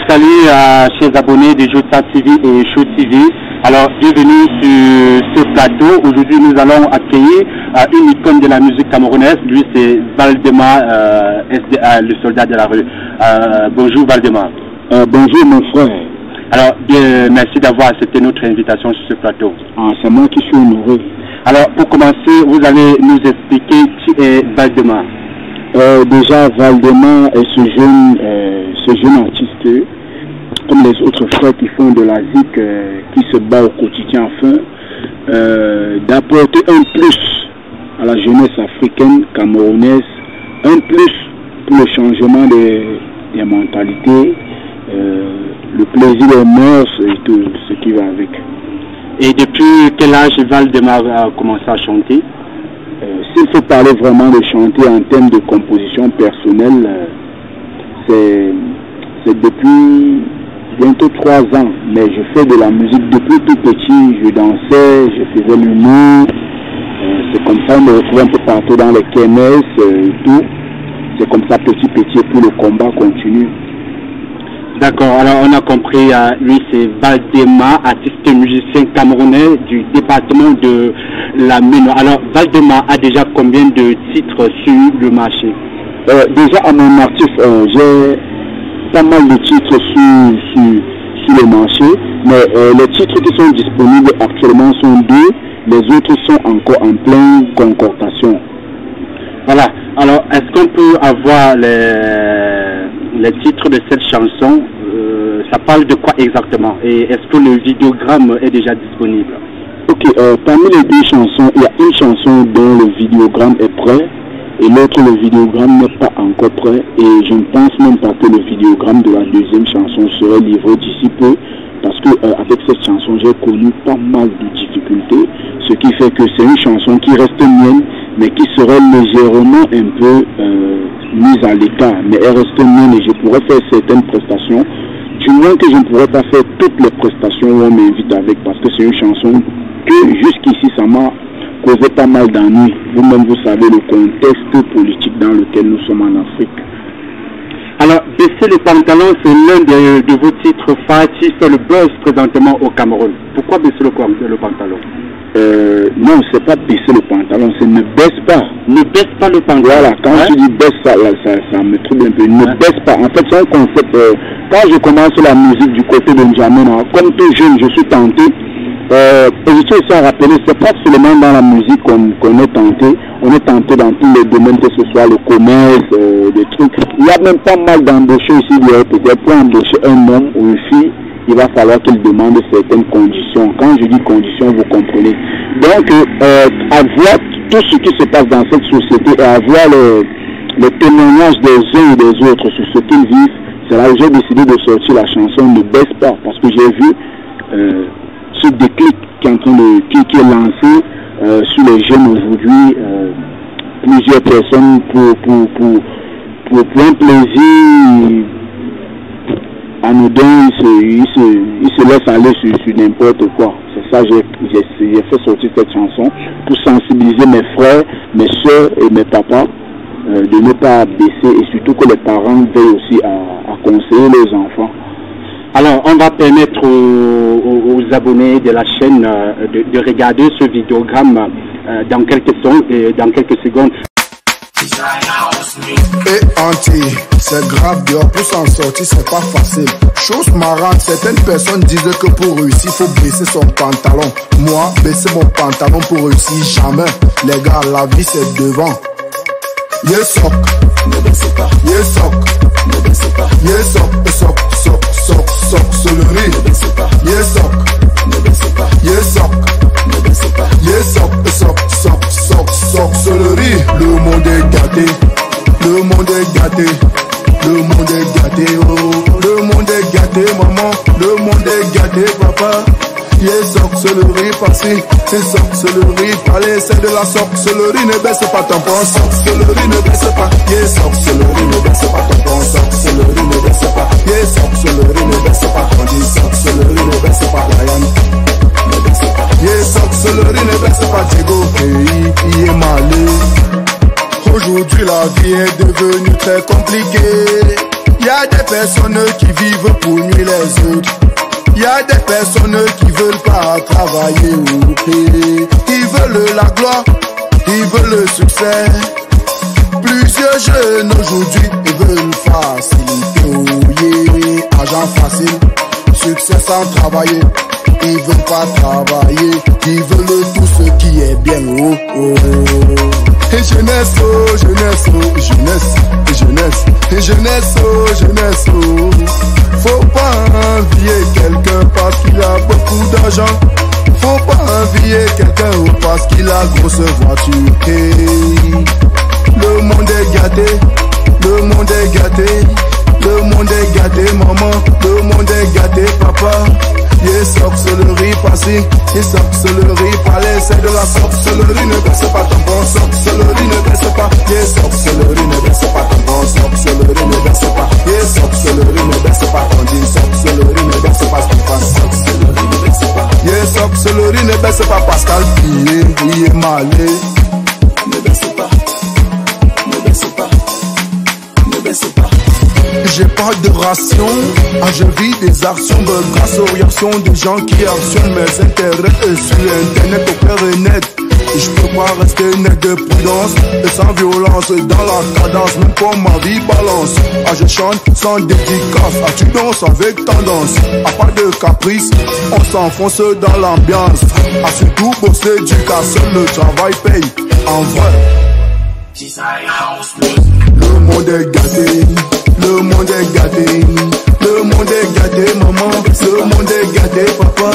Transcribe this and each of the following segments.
Salut à chers abonnés de Jota TV et Show TV. Alors bienvenue sur ce plateau. Aujourd'hui nous allons accueillir une icône de la musique camerounaise. Lui c'est Valdemar, SDA, le soldat de la rue. Bonjour Valdemar. Bonjour mon frère. Alors bien, merci d'avoir accepté notre invitation sur ce plateau. C'est moi qui suis honoré. Alors pour commencer, vous allez nous expliquer qui est Valdemar. Déjà Valdemar est ce jeune artiste, comme les autres frères qui font de la zik, qui se bat au quotidien afin d'apporter un plus à la jeunesse africaine, camerounaise, un plus pour le changement des mentalités, le plaisir des mœurs et tout ce qui va avec. Et depuis quel âge Valdemar a commencé à chanter? S'il faut parler vraiment de chanter en termes de composition personnelle, c'est depuis bientôt 3 ans, mais je fais de la musique depuis tout petit. Je dansais, je faisais l'humour, c'est comme ça, on me retrouve un peu partout dans les kermesses et tout. C'est comme ça petit et puis le combat continue. D'accord, alors on a compris, lui c'est Valdemar, artiste musicien camerounais du département de la Méno. Alors Valdemar a déjà combien de titres sur le marché? Déjà à mon actif, j'ai pas mal de titres sur le marché, mais les titres qui sont disponibles actuellement sont 2, les autres sont encore en pleine concordation. Voilà, alors est-ce qu'on peut avoir les titres de cette chanson? Ça parle de quoi exactement? Et est-ce que le vidéogramme est déjà disponible? Ok, parmi les 2 chansons, il y a une chanson dont le vidéogramme est prêt et l'autre, le vidéogramme n'est pas encore prêt, et je ne pense même pas que le vidéogramme de la deuxième chanson serait livré d'ici peu, parce que avec cette chanson j'ai connu pas mal de difficultés, ce qui fait que c'est une chanson qui reste mienne mais qui serait légèrement un peu mise à l'écart, mais elle reste mienne et je pourrais faire certaines prestations, du moins que je ne pourrais pas faire toutes les prestations où on m'invite avec, parce que c'est une chanson que jusqu'ici ça m'a causé pas mal d'ennuis. Vous-même vous savez le contexte politique dans lequel nous sommes en Afrique. Alors, Baisser le pantalon, c'est l'un de vos titres phares qui fait le buzz présentement au Cameroun. Pourquoi baisser le pantalon? Non, c'est pas baisser le pantalon, c'est ne baisse pas. Ne baisse pas le pantalon. Voilà, quand tu dis baisse, ça me trouble un peu. Ne baisse pas. En fait, c'est un concept. Quand je commence la musique du côté de N'Djamena, comme tout jeune, je suis tenté. Et je tiens aussi à rappeler, c'est pas seulement dans la musique qu'on est tenté. On est tenté dans tous les domaines, que ce soit le commerce, des trucs. Il y a même pas mal d'embauchés ici, peut-être pour embaucher un homme ou une fille. Il va falloir qu'il demande certaines conditions. Quand je dis conditions, vous comprenez. Donc, avoir tout ce qui se passe dans cette société et avoir le témoignage des uns et des autres sur ce qu'ils vivent, c'est là où j'ai décidé de sortir la chanson Ne baisse pas, parce que j'ai vu ce déclic qui est lancé sur les jeunes aujourd'hui. Plusieurs personnes pour un plaisir anodin, ils se laissent aller sur n'importe quoi. C'est ça que j'ai fait sortir cette chanson pour sensibiliser mes frères, mes soeurs et mes papas de ne pas baisser, et surtout que les parents veillent aussi à conseiller les enfants. Alors, on va permettre aux abonnés de la chaîne de regarder ce vidéogramme dans quelques secondes. Et anti, c'est grave dehors, pour s'en sortir c'est pas facile. Chose marrante, certaines personnes disent que pour réussir faut baisser son pantalon. Moi, baisser mon pantalon pour réussir, jamais. Les gars, la vie c'est devant. Yes sock, ne baissez pas. Yes sock, ne baissez pas. Yes sock, sorcellerie, ne baissez pas. Yes sock, ne baissez pas. Yes sock, ne baissez pas. Yes sock, sorcellerie. Le monde est gâté, le monde est gâté, le monde est gâté, oh. Le monde est gâté, maman, le monde est gâté, papa. Yes, sorcellerie, passé, c'est sorcellerie, allez, c'est de la sorcellerie, ne baisse pas ton pont, sorcellerie, ne baisse pas. Yes, sorcellerie, ne baisse pas ton pont, sorcellerie, ne baisse pas. Yes, sorcellerie, ne baisse pas. On dit sorcellerie, ne baisse pas. Ryan, ne baisse pas. Yes, sorcellerie, ne baisse pas. Diego, qui est malé. Aujourd'hui, la vie est devenue très compliquée. Y a des personnes qui vivent pour nuire les autres. Il y a des personnes qui veulent pas travailler. Ils veulent la gloire, ils veulent le succès. Plusieurs jeunes aujourd'hui veulent faciliter, argent facile, succès sans travailler. Ils veulent pas travailler, ils veulent tout ce qui est bien. Et jeunesse, oh, jeunesse, oh, jeunesse, jeunesse, et jeunesse, oh, jeunesse, oh. Faut pas envier quelqu'un parce qu'il a beaucoup d'argent. Faut pas envier quelqu'un parce qu'il a grosse voiture. Hey. Le monde est gâté, le monde est gâté, le monde est gâté, maman, le monde est gâté, papa. Y'a sorcellerie passée, y'a sorcellerie palais, c'est de la sorcellerie, ne baisse pas ton bon, sorcellerie ne baisse pas, y'a sorcellerie ne baisse pas ton bon, sorcellerie ne baisse pas, y'a sorcellerie ne baisse pas ton dit, sorcellerie ne baisse pas ton pas, sorcellerie ne baisse pas, y'a sorcellerie ne baisse pas Pascal Pillé, oui est malé, ne baisse pas. J'ai pas de ration, je vis des actions grâce aux réactions des gens qui actionnent mes intérêts sur internet au clair et net. Je peux pas rester net de prudence et sans violence dans la cadence, même pour ma vie balance. Je chante sans dédicace, tu danses avec tendance. Pas de caprice, on s'enfonce dans l'ambiance. Surtout bosser du cas, seul le travail paye. En vrai, le monde est gâté. Le monde est gâté, le monde est gâté, maman, le monde est gâté, papa.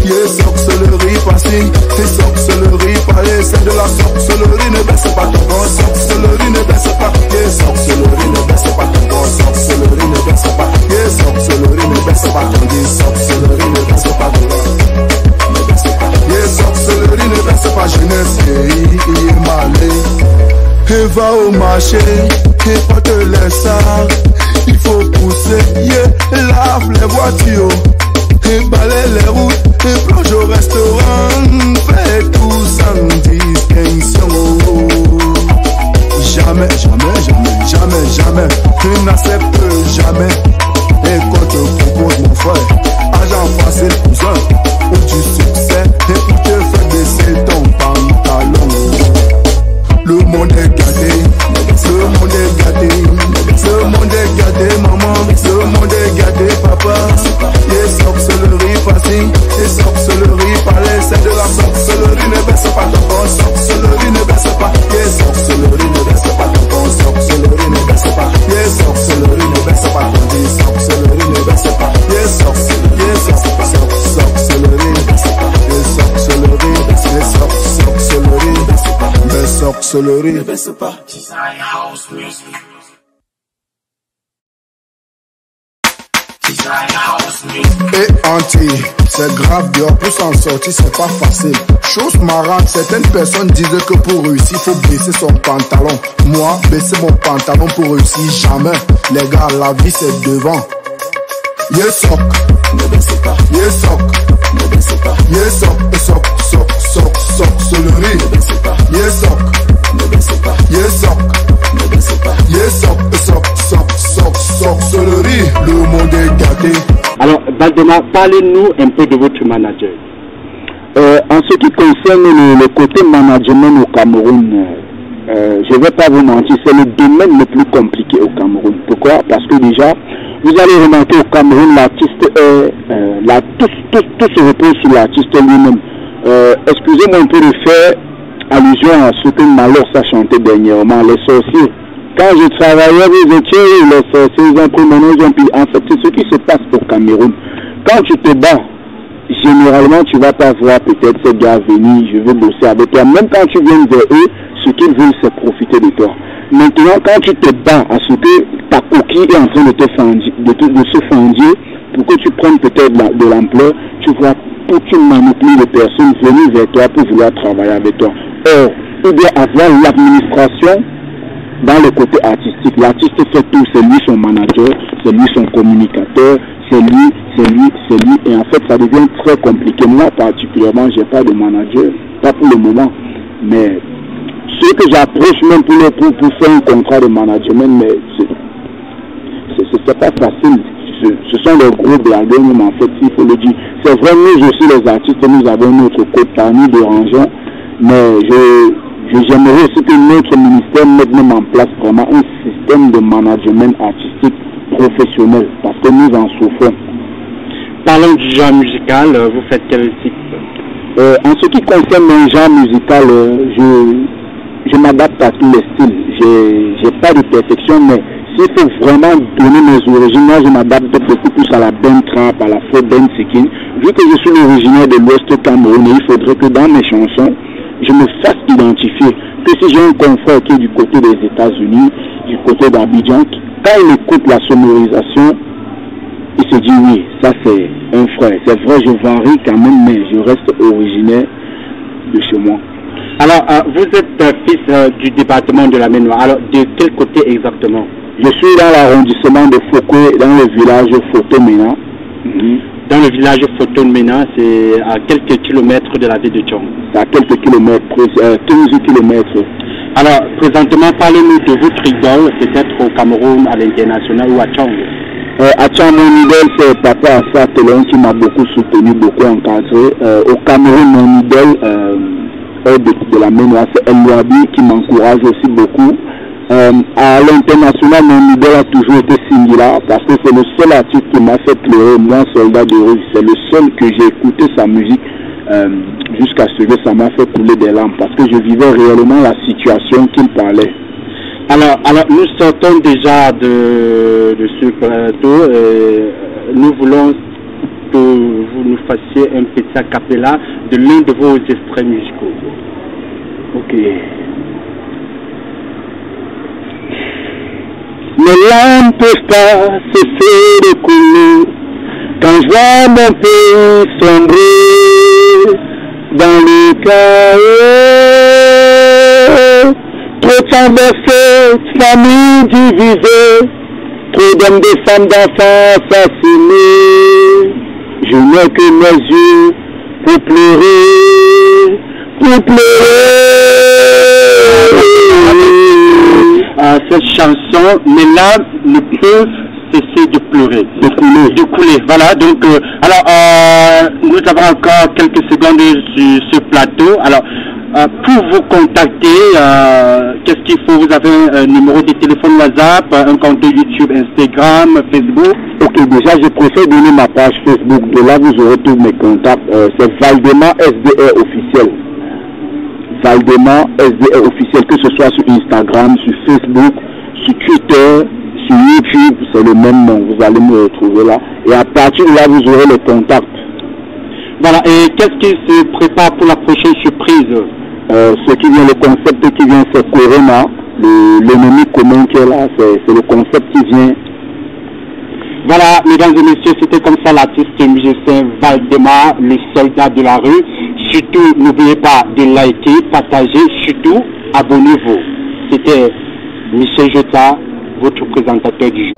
Y'a sorcellerie passée, y'a sorcellerie palais, c'est de la sorcellerie, ne baisse pas ton bon, sorcellerie ne baisse pas, y'a sorcellerie ne baisse pas ton bon, sorcellerie ne baisse pas, y'a sorcellerie ne baisse pas ton dit, sorcellerie ne baisse pas ton ne baisse pas, y'a sorcellerie ne baisse pas jeunesse, il est malé. Et va au marché, et porte les sacs. Il faut pousser, lave les voitures, et balaye les routes, et plonge au restaurant. Fais tout sans distinction. Jamais, jamais, jamais, jamais, jamais, tu n'acceptes jamais. Et quand te propose mon frère, argent facile cousin, ou du succès, et pour te faire baisser ton pantalon. Le monde est gâté, le monde est gâté, le monde est gâté, maman, le monde est gâté, papa. Y'a sorcellerie facile, y'a sorcellerie palais, c'est de la sorcellerie, ne baisse pas ton bon, sorcellerie ne baisse pas, y'a sorcellerie ne baisse pas ton bon, sorcellerie ne baisse pas, y'a sorcellerie ne baisse pas ton dit, sorcellerie ne baisse pas, y'a sorcellerie ne baisse pas, sorcellerie ne baisse pas, y'a sorcellerie ne baisse pas, sorcellerie ne baisse pas. Sorcellerie ne baisse pas. Et anti, c'est grave dehors pour s'en sortir, c'est pas facile. Chose marrante, certaines personnes disent que pour réussir, faut baisser son pantalon. Moi, baisser mon pantalon pour réussir, jamais. Les gars, la vie c'est devant. Y'a soc, ne baissez pas. Y'a soc, ne baissez pas. Y'a soc, sorcellerie, ne baissez pas. Y'a soc, ne baissez pas. Y'a soc, ne baissez pas. Y'a sorcellerie, le monde est gâté. Alors, Valdemar, parlez-nous un peu de votre manager. En ce qui concerne le côté management au Cameroun, je ne vais pas vous mentir, c'est le domaine le plus compliqué au Cameroun. Pourquoi? Parce que déjà, vous allez remarquer au Cameroun, l'artiste est... tout se repose sur l'artiste lui-même. Excusez-moi un peu de faire allusion à ce que Malheur a chanté dernièrement, les sorciers. Quand je travaillais, vous étiez les sorciers, ils ont pris mon nom, ils ont pris. En fait, c'est ce qui se passe au Cameroun. Quand tu te bats, généralement, tu vas pas voir peut-être ces gars venir, je veux bosser avec toi. Même quand tu viens vers eux, ce qu'ils veulent, c'est profiter de toi. Maintenant, quand tu te bats à ce que ta coquille est en train de se fendir, pour que tu prennes peut-être de l'ampleur, tu vois, pour que tu manipules les personnes venues vers toi pour vouloir travailler avec toi. Or, il doit avoir l'administration dans le côté artistique. L'artiste fait tout, c'est lui son manager, c'est lui son communicateur, c'est lui. Et en fait, ça devient très compliqué. Moi, particulièrement, j'ai pas de manager, pas pour le moment. Mais ce que j'approche même pour faire un contrat de management, mais c'est pas facile. Ce sont les gros blagueurs, mais en fait, il faut le dire. C'est vrai, nous aussi, les artistes, nous avons notre côté parmi dérangeant, mais j'aimerais aussi que notre ministère mette même en place vraiment un système de management artistique professionnel, parce que nous en souffrons. Parlons du genre musical, vous faites quel type? En ce qui concerne mon genre musical, je m'adapte à tous les styles. J'ai pas de perfection, mais s'il faut vraiment donner mes origines, moi je m'adapte beaucoup plus à la band trap, à la faux band seeking. Vu que je suis originaire de l'Ouest camerounais, il faudrait que dans mes chansons, je me fasse identifier. Que si j'ai un confrère qui est du côté des États-Unis, du côté d'Abidjan, quand il écoute la sonorisation, il se dit oui, ça c'est un frère. C'est vrai, je varie quand même, mais je reste originaire de chez moi. Alors, vous êtes fils du département de la Maine-Noire. Alors, de quel côté exactement? Je suis dans l'arrondissement de Foucault, dans le village Fotomena. Dans le village Fotomena, c'est à quelques kilomètres de la ville de Tchong. C'est à quelques kilomètres, 15 kilomètres. Alors, présentement, parlez-nous de votre idole, peut-être au Cameroun, à l'international ou à Tchong. À Tchong, mon idole, c'est Papa Assa Telon qui m'a beaucoup soutenu, beaucoup encadré. Au Cameroun, mon idole de la Maine-Noire, c'est El Wabi qui m'encourage aussi beaucoup. À l'international, mon idole a toujours été Singila parce que c'est le seul artiste qui m'a fait pleurer, moi, Soldat de rue. C'est le seul que j'ai écouté sa musique jusqu'à ce que ça m'a fait couler des larmes parce que je vivais réellement la situation qu'il parlait. Alors, nous sortons déjà de ce plateau. Nous voulons que vous nous fassiez un petit acapella de l'un de vos extraits musicaux. Ok. Mes larmes ne peuvent pas cesser de couler quand je vois mon pays sombrer dans le chaos. Trop de sang versés, familles divisées, trop d'hommes, de femmes, d'enfants assassinés. Je n'ai que mes yeux pour pleurer, pour pleurer. Cette chanson, mais là, ne peuvent cesser de pleurer, de couler. Voilà, donc, nous avons encore quelques secondes sur ce plateau. Alors, pour vous contacter, qu'est-ce qu'il faut? Vous avez un numéro de téléphone WhatsApp, un compte YouTube, Instagram, Facebook? Ok, déjà, je préfère donner ma page Facebook. De là, vous aurez tous mes contacts. C'est Valdemar SDR officiel. Valdemar SDR officiel, que ce soit sur Instagram, sur Facebook, sur Twitter, sur YouTube, c'est le même nom, vous allez me retrouver là. Et à partir de là, vous aurez les contacts. Voilà, et qu'est-ce qui se prépare pour la prochaine surprise? Ce qui vient, le concept qui vient, c'est Corona, l'ennemi commun qui est là, c'est le concept qui vient. Voilà, mesdames et messieurs, c'était comme ça l'artiste musicien Valdemar, le soldat de la rue. Surtout, n'oubliez pas de liker, partager, surtout, abonnez-vous. C'était Michel Jota, votre présentateur du jour.